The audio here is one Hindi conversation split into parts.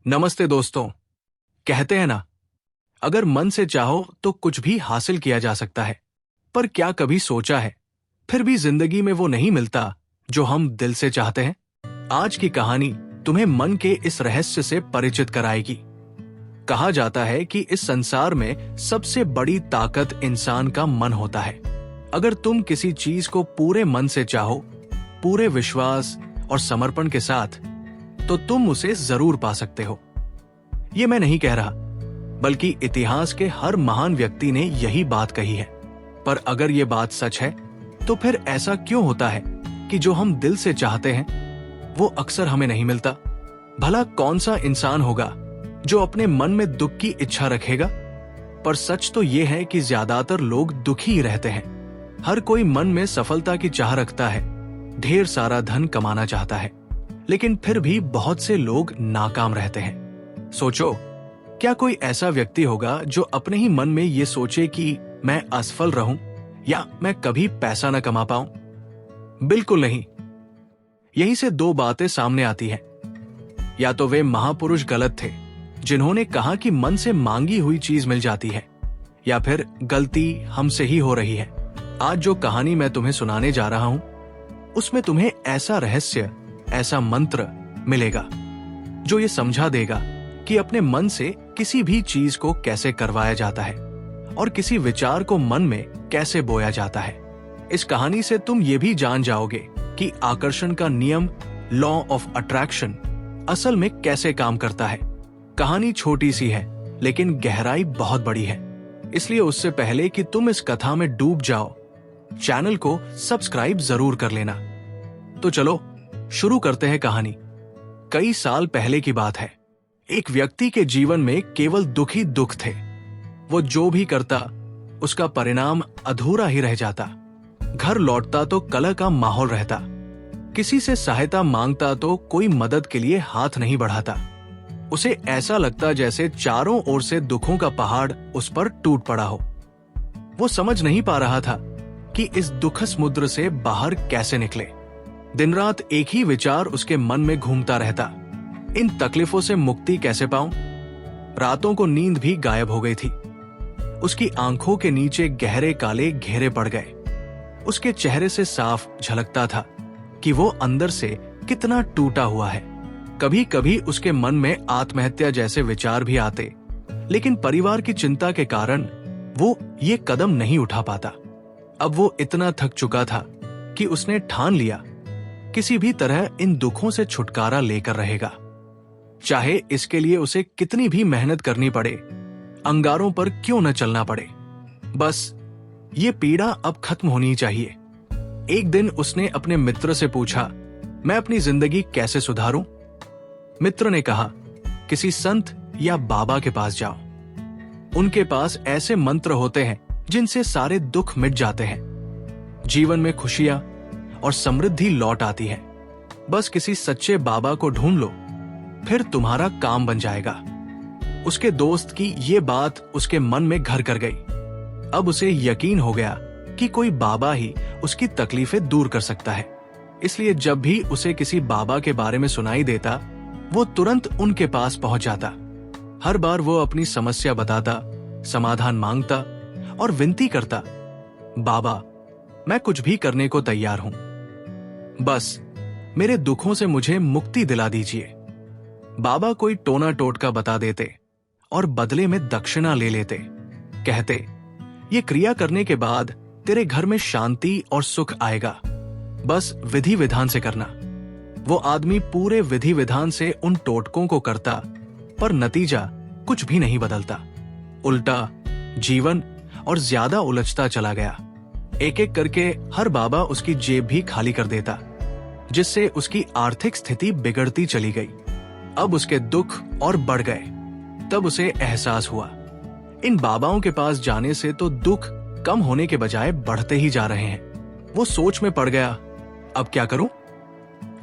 नमस्ते दोस्तों। कहते हैं ना, अगर मन से चाहो तो कुछ भी हासिल किया जा सकता है। पर क्या कभी सोचा है, फिर भी जिंदगी में वो नहीं मिलता जो हम दिल से चाहते हैं। आज की कहानी तुम्हें मन के इस रहस्य से परिचित कराएगी। कहा जाता है कि इस संसार में सबसे बड़ी ताकत इंसान का मन होता है। अगर तुम किसी चीज को पूरे मन से चाहो, पूरे विश्वास और समर्पण के साथ, तो तुम उसे जरूर पा सकते हो। ये मैं नहीं कह रहा, बल्कि इतिहास के हर महान व्यक्ति ने यही बात कही है। पर अगर ये बात सच है, तो फिर ऐसा क्यों होता है कि जो हम दिल से चाहते हैं वो अक्सर हमें नहीं मिलता। भला कौन सा इंसान होगा जो अपने मन में दुख की इच्छा रखेगा। पर सच तो ये है कि ज्यादातर लोग दुखी ही रहते हैं। हर कोई मन में सफलता की चाह रखता है, ढेर सारा धन कमाना चाहता है, लेकिन फिर भी बहुत से लोग नाकाम रहते हैं। सोचो, क्या कोई ऐसा व्यक्ति होगा जो अपने ही मन में ये सोचे कि मैं असफल रहूं या मैं कभी पैसा न कमा पाऊं? बिल्कुल नहीं। यहीं से दो बातें सामने आती हैं। या तो वे महापुरुष गलत थे जिन्होंने कहा कि मन से मांगी हुई चीज मिल जाती है, या फिर गलती हमसे ही हो रही है। आज जो कहानी मैं तुम्हें सुनाने जा रहा हूं, उसमें तुम्हें ऐसा रहस्य, ऐसा मंत्र मिलेगा जो ये समझा देगा कि अपने मन से किसी भी चीज को कैसे करवाया जाता है और किसी विचार को मन में कैसे बोया जाता है। इस कहानी से तुम ये भी जान जाओगे कि आकर्षण का नियम, लॉ ऑफ अट्रैक्शन, असल में कैसे काम करता है। कहानी छोटी सी है, लेकिन गहराई बहुत बड़ी है। इसलिए उससे पहले कि तुम इस कथा में डूब जाओ, चैनल को सब्सक्राइब जरूर कर लेना। तो चलो शुरू करते हैं कहानी। कई साल पहले की बात है। एक व्यक्ति के जीवन में केवल दुख ही दुख थे। वो जो भी करता, उसका परिणाम अधूरा ही रह जाता। घर लौटता तो कलह का माहौल रहता। किसी से सहायता मांगता तो कोई मदद के लिए हाथ नहीं बढ़ाता। उसे ऐसा लगता जैसे चारों ओर से दुखों का पहाड़ उस पर टूट पड़ा हो। वो समझ नहीं पा रहा था कि इस दुख समुद्र से बाहर कैसे निकले। दिन रात एक ही विचार उसके मन में घूमता रहता, इन तकलीफों से मुक्ति कैसे पाऊं। रातों को नींद भी गायब हो गई थी। उसकी आंखों के नीचे गहरे काले घेरे पड़ गए। उसके चेहरे से साफ झलकता था कि वो अंदर से कितना टूटा हुआ है। कभी कभी उसके मन में आत्महत्या जैसे विचार भी आते, लेकिन परिवार की चिंता के कारण वो ये कदम नहीं उठा पाता। अब वो इतना थक चुका था कि उसने ठान लिया, किसी भी तरह इन दुखों से छुटकारा लेकर रहेगा, चाहे इसके लिए उसे कितनी भी मेहनत करनी पड़े, अंगारों पर क्यों न चलना पड़े। बस ये पीड़ा अब खत्म होनी चाहिए। एक दिन उसने अपने मित्र से पूछा, मैं अपनी जिंदगी कैसे सुधारूं? मित्र ने कहा, किसी संत या बाबा के पास जाओ। उनके पास ऐसे मंत्र होते हैं जिनसे सारे दुख मिट जाते हैं। जीवन में खुशियां और समृद्धि लौट आती है। बस किसी सच्चे बाबा को ढूंढ लो, फिर तुम्हारा काम बन जाएगा। उसके दोस्त की ये बात उसके मन में घर कर गई। अब उसे यकीन हो गया कि कोई बाबा ही उसकी तकलीफें दूर कर सकता है। इसलिए जब भी उसे किसी बाबा के बारे में सुनाई देता, वो तुरंत उनके पास पहुंच जाता। हर बार वो अपनी समस्या बताता, समाधान मांगता और विनती करता, बाबा मैं कुछ भी करने को तैयार हूं, बस मेरे दुखों से मुझे मुक्ति दिला दीजिए। बाबा कोई टोना टोटका बता देते और बदले में दक्षिणा ले लेते। कहते, ये क्रिया करने के बाद तेरे घर में शांति और सुख आएगा, बस विधि विधान से करना। वो आदमी पूरे विधि विधान से उन टोटकों को करता, पर नतीजा कुछ भी नहीं बदलता। उल्टा जीवन और ज्यादा उलझता चला गया। एक एक करके हर बाबा उसकी जेब भी खाली कर देता, जिससे उसकी आर्थिक स्थिति बिगड़ती चली गई। अब उसके दुख और बढ़ गए। तब उसे एहसास हुआ, इन बाबाओं के पास जाने से तो दुख कम होने के बजाय बढ़ते ही जा रहे हैं। वो सोच में पड़ गया, अब क्या करूं?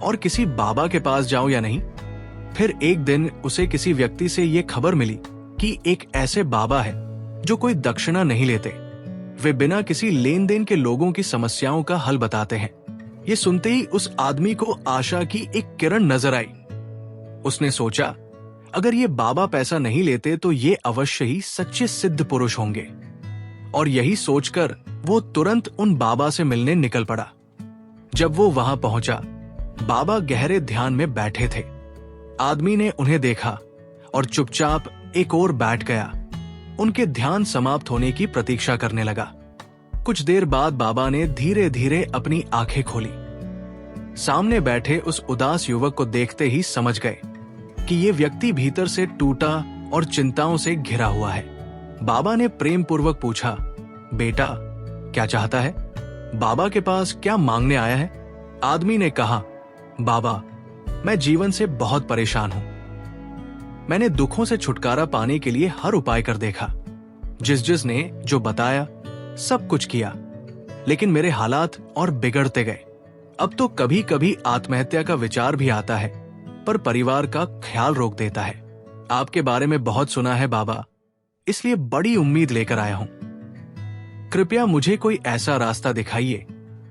और किसी बाबा के पास जाऊं या नहीं? फिर एक दिन उसे किसी व्यक्ति से ये खबर मिली कि एक ऐसे बाबा है जो कोई दक्षिणा नहीं लेते। वे बिना किसी लेन देन के लोगों की समस्याओं का हल बताते हैं। ये सुनते ही उस आदमी को आशा की एक किरण नजर आई। उसने सोचा, अगर ये बाबा पैसा नहीं लेते तो ये अवश्य ही सच्चे सिद्ध पुरुष होंगे। और यही सोचकर वो तुरंत उन बाबा से मिलने निकल पड़ा। जब वो वहां पहुंचा, बाबा गहरे ध्यान में बैठे थे। आदमी ने उन्हें देखा और चुपचाप एक ओर बैठ गया, उनके ध्यान समाप्त होने की प्रतीक्षा करने लगा। कुछ देर बाद बाबा ने धीरे धीरे अपनी आंखें खोली। सामने बैठे उस उदास युवक को देखते ही समझ गए कि ये व्यक्ति भीतर से टूटा और चिंताओं से घिरा हुआ है। बाबा ने प्रेम पूर्वक पूछा, बेटा क्या चाहता है? बाबा के पास क्या मांगने आया है? आदमी ने कहा, बाबा मैं जीवन से बहुत परेशान हूं। मैंने दुखों से छुटकारा पाने के लिए हर उपाय कर देखा। जिसने जो बताया सब कुछ किया, लेकिन मेरे हालात और बिगड़ते गए। अब तो कभी कभी आत्महत्या का विचार भी आता है, पर परिवार का ख्याल रोक देता है। आपके बारे में बहुत सुना है बाबा, इसलिए बड़ी उम्मीद लेकर आया हूं। कृपया मुझे कोई ऐसा रास्ता दिखाइए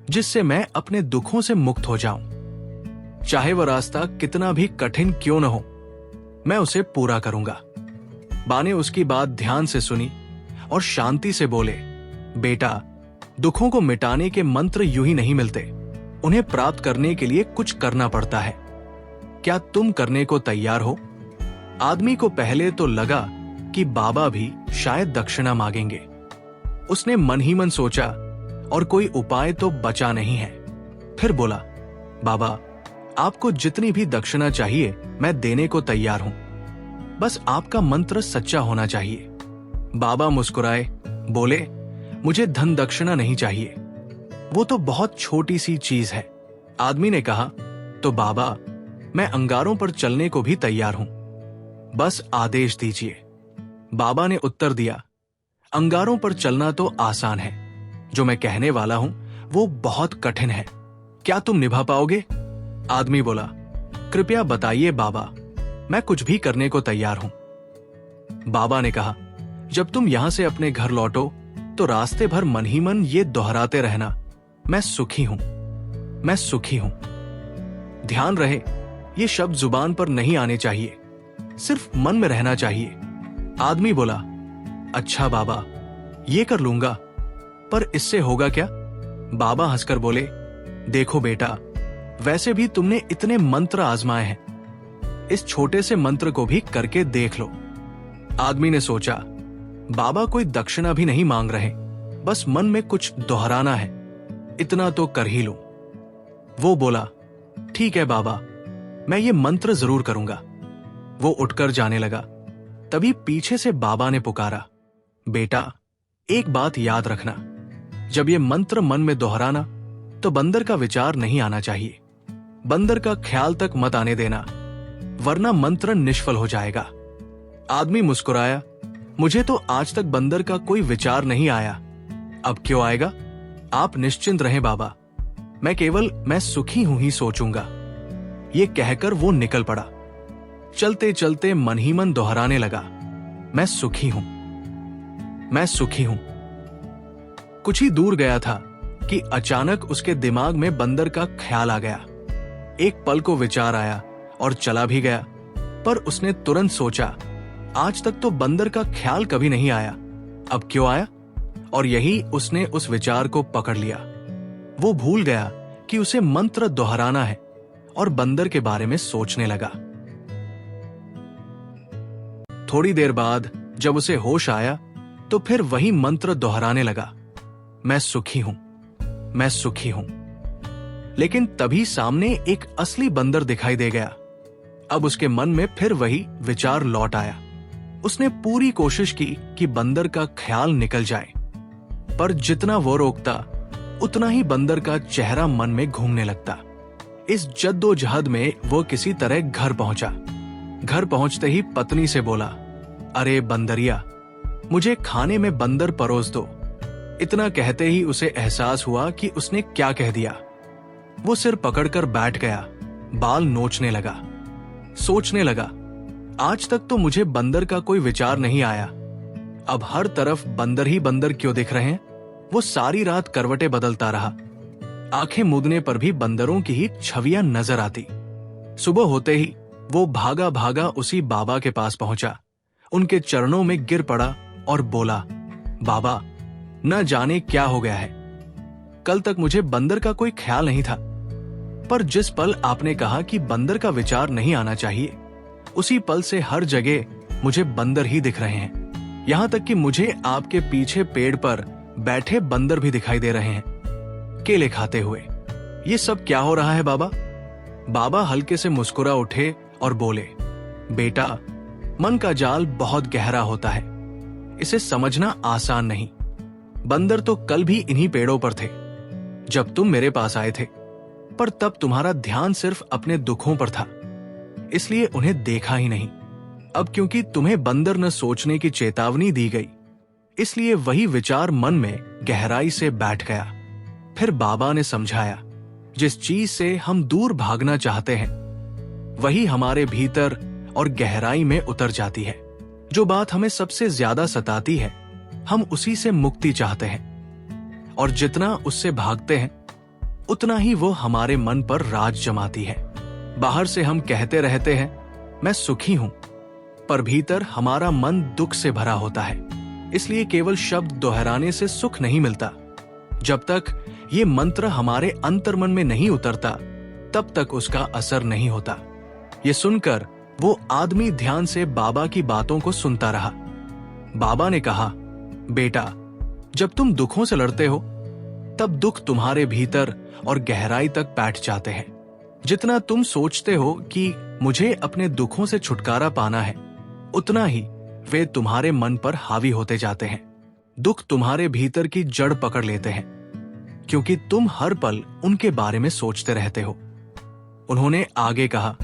जिससे मैं अपने दुखों से मुक्त हो जाऊं। चाहे वह रास्ता कितना भी कठिन क्यों न हो, मैं उसे पूरा करूंगा। बा ने उसकी बात ध्यान से सुनी और शांति से बोले, बेटा दुखों को मिटाने के मंत्र यूं ही नहीं मिलते, उन्हें प्राप्त करने के लिए कुछ करना पड़ता है। क्या तुम करने को तैयार हो? आदमी को पहले तो लगा कि बाबा भी शायद दक्षिणा मांगेंगे। उसने मन ही मन सोचा और कोई उपाय तो बचा नहीं है। फिर बोला, बाबा आपको जितनी भी दक्षिणा चाहिए मैं देने को तैयार हूं, बस आपका मंत्र सच्चा होना चाहिए। बाबा मुस्कुराए, बोले, मुझे धन दक्षिणा नहीं चाहिए, वो तो बहुत छोटी सी चीज है। आदमी ने कहा, तो बाबा मैं अंगारों पर चलने को भी तैयार हूं, बस आदेश दीजिए। बाबा ने उत्तर दिया, अंगारों पर चलना तो आसान है, जो मैं कहने वाला हूं वो बहुत कठिन है। क्या तुम निभा पाओगे? आदमी बोला, कृपया बताइए बाबा, मैं कुछ भी करने को तैयार हूं। बाबा ने कहा, जब तुम यहां से अपने घर लौटो तो रास्ते भर मन ही मन ये दोहराते रहना, मैं सुखी हूं, मैं सुखी हूं। ध्यान रहे ये शब्द जुबान पर नहीं आने चाहिए, सिर्फ मन में रहना चाहिए। आदमी बोला, अच्छा बाबा ये कर लूंगा, पर इससे होगा क्या? बाबा हंसकर बोले, देखो बेटा, वैसे भी तुमने इतने मंत्र आजमाए हैं, इस छोटे से मंत्र को भी करके देख लो। आदमी ने सोचा, बाबा कोई दक्षिणा भी नहीं मांग रहे, बस मन में कुछ दोहराना है, इतना तो कर ही लो। वो बोला, ठीक है बाबा, मैं ये मंत्र जरूर करूंगा। वो उठकर जाने लगा। तभी पीछे से बाबा ने पुकारा, बेटा एक बात याद रखना, जब ये मंत्र मन में दोहराना तो बंदर का विचार नहीं आना चाहिए, बंदर का ख्याल तक मत आने देना, वरना मंत्र निष्फल हो जाएगा। आदमी मुस्कुराया, मुझे तो आज तक बंदर का कोई विचार नहीं आया, अब क्यों आएगा? आप निश्चिंत रहें बाबा, मैं केवल मैं सुखी हूं ही सोचूंगा। ये कहकर वो निकल पड़ा। चलते चलते मन ही मन दोहराने लगा, मैं सुखी हूं, मैं सुखी हूं। कुछ ही दूर गया था कि अचानक उसके दिमाग में बंदर का ख्याल आ गया। एक पल को विचार आया और चला भी गया, पर उसने तुरंत सोचा, आज तक तो बंदर का ख्याल कभी नहीं आया, अब क्यों आया? और यही उसने उस विचार को पकड़ लिया। वो भूल गया कि उसे मंत्र दोहराना है और बंदर के बारे में सोचने लगा। थोड़ी देर बाद जब उसे होश आया तो फिर वही मंत्र दोहराने लगा, मैं सुखी हूं, मैं सुखी हूं। लेकिन तभी सामने एक असली बंदर दिखाई दे गया। अब उसके मन में फिर वही विचार लौट आया। उसने पूरी कोशिश की कि बंदर का ख्याल निकल जाए, पर जितना वो रोकता उतना ही बंदर का चेहरा मन में घूमने लगता। इस जद्दोजहद में वो किसी तरह घर पहुंचा। घर पहुंचते ही पत्नी से बोला, अरे बंदरिया, मुझे खाने में बंदर परोस दो। इतना कहते ही उसे एहसास हुआ कि उसने क्या कह दिया। वो सिर पकड़कर बैठ गया, बाल नोचने लगा, सोचने लगा, आज तक तो मुझे बंदर का कोई विचार नहीं आया, अब हर तरफ बंदर ही बंदर क्यों दिख रहे हैं? वो सारी रात करवटें बदलता रहा। आंखें मूंदने पर भी बंदरों की ही छवियां नजर आती। सुबह होते ही वो भागा भागा उसी बाबा के पास पहुंचा, उनके चरणों में गिर पड़ा और बोला, बाबा, न जाने क्या हो गया है। कल तक मुझे बंदर का कोई ख्याल नहीं था, पर जिस पल आपने कहा कि बंदर का विचार नहीं आना चाहिए, उसी पल से हर जगह मुझे बंदर ही दिख रहे हैं। यहां तक कि मुझे आपके पीछे पेड़ पर बैठे बंदर भी दिखाई दे रहे हैं, केले खाते हुए। ये सब क्या हो रहा है बाबा? बाबा हल्के से मुस्कुरा उठे और बोले, बेटा, मन का जाल बहुत गहरा होता है, इसे समझना आसान नहीं। बंदर तो कल भी इन्हीं पेड़ों पर थे जब तुम मेरे पास आए थे, पर तब तुम्हारा ध्यान सिर्फ अपने दुखों पर था, इसलिए उन्हें देखा ही नहीं। अब क्योंकि तुम्हें बंदर न सोचने की चेतावनी दी गई, इसलिए वही विचार मन में गहराई से बैठ गया। फिर बाबा ने समझाया, जिस चीज से हम दूर भागना चाहते हैं वही हमारे भीतर और गहराई में उतर जाती है। जो बात हमें सबसे ज्यादा सताती है, हम उसी से मुक्ति चाहते हैं, और जितना उससे भागते हैं उतना ही वो हमारे मन पर राज जमाती है। बाहर से हम कहते रहते हैं, मैं सुखी हूं, पर भीतर हमारा मन दुख से भरा होता है। इसलिए केवल शब्द दोहराने से सुख नहीं मिलता। जब तक ये मंत्र हमारे अंतर्मन में नहीं उतरता, तब तक उसका असर नहीं होता। ये सुनकर वो आदमी ध्यान से बाबा की बातों को सुनता रहा। बाबा ने कहा, बेटा, जब तुम दुखों से लड़ते हो, तब दुख तुम्हारे भीतर और गहराई तक बैठ जाते हैं। जितना तुम सोचते हो कि मुझे अपने दुखों से छुटकारा पाना है, उतना ही वे तुम्हारे मन पर हावी होते जाते हैं। दुख तुम्हारे भीतर की जड़ पकड़ लेते हैं, क्योंकि तुम हर पल उनके बारे में सोचते रहते हो। उन्होंने आगे कहा,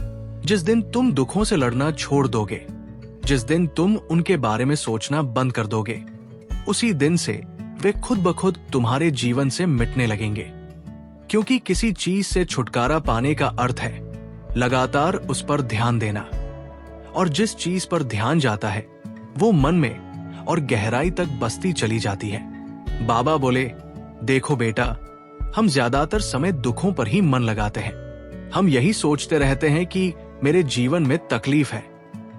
जिस दिन तुम दुखों से लड़ना छोड़ दोगे, जिस दिन तुम उनके बारे में सोचना बंद कर दोगे, उसी दिन से वे खुद ब खुद तुम्हारे जीवन से मिटने लगेंगे। क्योंकि किसी चीज से छुटकारा पाने का अर्थ है लगातार उस पर ध्यान देना, और जिस चीज पर ध्यान जाता है वो मन में और गहराई तक बसती चली जाती है। बाबा बोले, देखो बेटा, हम ज्यादातर समय दुखों पर ही मन लगाते हैं। हम यही सोचते रहते हैं कि मेरे जीवन में तकलीफ है,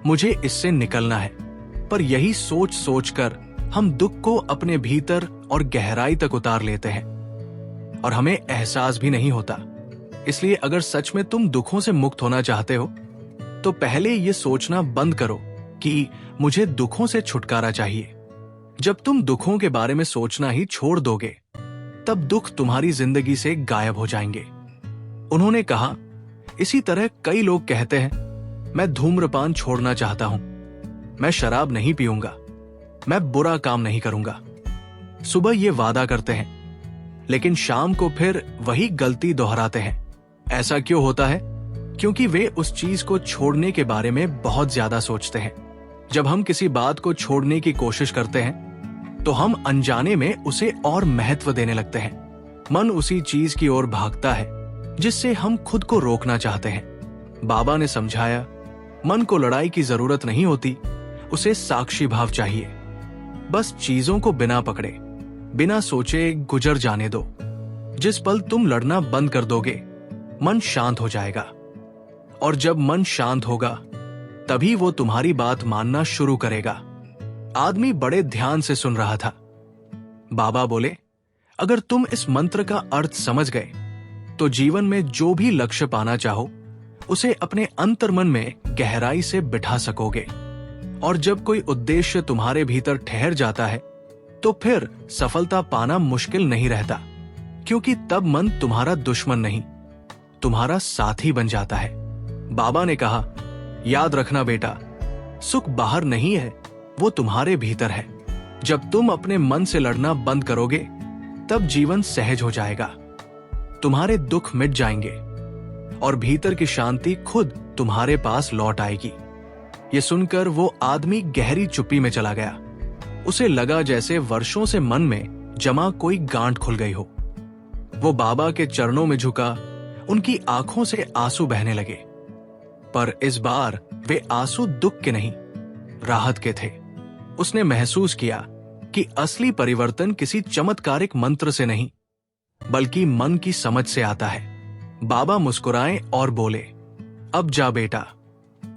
मुझे इससे निकलना है। पर यही सोच सोचकर हम दुख को अपने भीतर और गहराई तक उतार लेते हैं, और हमें एहसास भी नहीं होता। इसलिए अगर सच में तुम दुखों से मुक्त होना चाहते हो, तो पहले ये सोचना बंद करो कि मुझे दुखों से छुटकारा चाहिए। जब तुम दुखों के बारे में सोचना ही छोड़ दोगे, तब दुख तुम्हारी जिंदगी से गायब हो जाएंगे। उन्होंने कहा, इसी तरह कई लोग कहते हैं, मैं धूम्रपान छोड़ना चाहता हूं, मैं शराब नहीं पीऊंगा, मैं बुरा काम नहीं करूंगा। सुबह ये वादा करते हैं, लेकिन शाम को फिर वही गलती दोहराते हैं। ऐसा क्यों होता है? क्योंकि वे उस चीज को छोड़ने के बारे में बहुत ज्यादा सोचते हैं। जब हम किसी बात को छोड़ने की कोशिश करते हैं, तो हम अनजाने में उसे और महत्व देने लगते हैं। मन उसी चीज की ओर भागता है जिससे हम खुद को रोकना चाहते हैं। बाबा ने समझाया, मन को लड़ाई की जरूरत नहीं होती, उसे साक्षी भाव चाहिए। बस चीजों को बिना पकड़े, बिना सोचे गुजर जाने दो। जिस पल तुम लड़ना बंद कर दोगे, मन शांत हो जाएगा, और जब मन शांत होगा, तभी वो तुम्हारी बात मानना शुरू करेगा। आदमी बड़े ध्यान से सुन रहा था। बाबा बोले, अगर तुम इस मंत्र का अर्थ समझ गए, तो जीवन में जो भी लक्ष्य पाना चाहो, उसे अपने अंतर्मन में गहराई से बिठा सकोगे। और जब कोई उद्देश्य तुम्हारे भीतर ठहर जाता है, तो फिर सफलता पाना मुश्किल नहीं रहता, क्योंकि तब मन तुम्हारा दुश्मन नहीं, तुम्हारा साथी बन जाता है। बाबा ने कहा, याद रखना बेटा, सुख बाहर नहीं है, वो तुम्हारे भीतर है। जब तुम अपने मन से लड़ना बंद करोगे, तब जीवन सहज हो जाएगा, तुम्हारे दुख मिट जाएंगे, और भीतर की शांति खुद तुम्हारे पास लौट आएगी। ये सुनकर वो आदमी गहरी चुप्पी में चला गया। उसे लगा जैसे वर्षों से मन में जमा कोई गांठ खुल गई हो। वो बाबा के चरणों में झुका, उनकी आंखों से आंसू बहने लगे। पर इस बार वे आंसू दुख के नहीं, राहत के थे। उसने महसूस किया कि असली परिवर्तन किसी चमत्कारिक मंत्र से नहीं, बल्कि मन की समझ से आता है। बाबा मुस्कुराए और बोले, अब जा बेटा,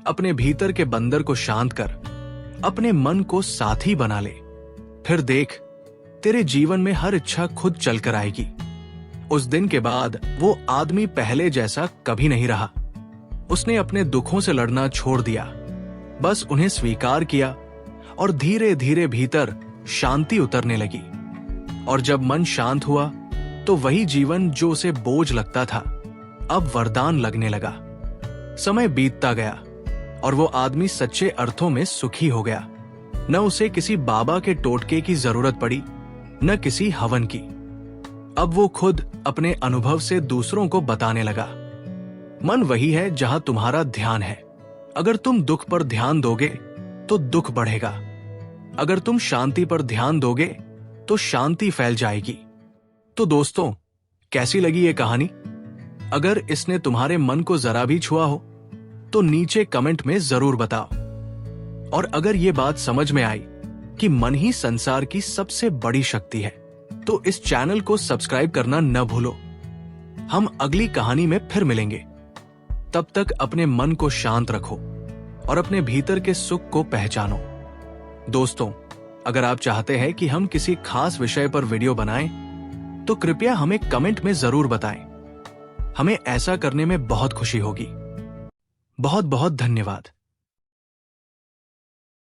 अपने भीतर के बंदर को शांत कर अपने मन को साथी बना ले। फिर देख, तेरे जीवन में हर इच्छा खुद चलकर आएगी। उस दिन के बाद वो आदमी पहले जैसा कभी नहीं रहा। उसने अपने दुखों से लड़ना छोड़ दिया, बस उन्हें स्वीकार किया और धीरे धीरे भीतर शांति उतरने लगी। और जब मन शांत हुआ तो वही जीवन जो उसे बोझ लगता था अब वरदान लगने लगा। समय बीतता गया और वो आदमी सच्चे अर्थों में सुखी हो गया। न उसे किसी बाबा के टोटके की जरूरत पड़ी, न किसी हवन की। अब वो खुद अपने अनुभव से दूसरों को बताने लगा। मन वही है जहां तुम्हारा ध्यान है। अगर तुम दुख पर ध्यान दोगे तो दुख बढ़ेगा। अगर तुम शांति पर ध्यान दोगे तो शांति फैल जाएगी। तो दोस्तों, कैसी लगी ये कहानी? अगर इसने तुम्हारे मन को जरा भी छुआ हो तो नीचे कमेंट में जरूर बताओ। और अगर ये बात समझ में आई कि मन ही संसार की सबसे बड़ी शक्ति है, तो इस चैनल को सब्सक्राइब करना न भूलो। हम अगली कहानी में फिर मिलेंगे। तब तक अपने मन को शांत रखो और अपने भीतर के सुख को पहचानो। दोस्तों, अगर आप चाहते हैं कि हम किसी खास विषय पर वीडियो बनाएं, तो कृपया हमें कमेंट में जरूर बताएं। हमें ऐसा करने में बहुत खुशी होगी। बहुत बहुत धन्यवाद।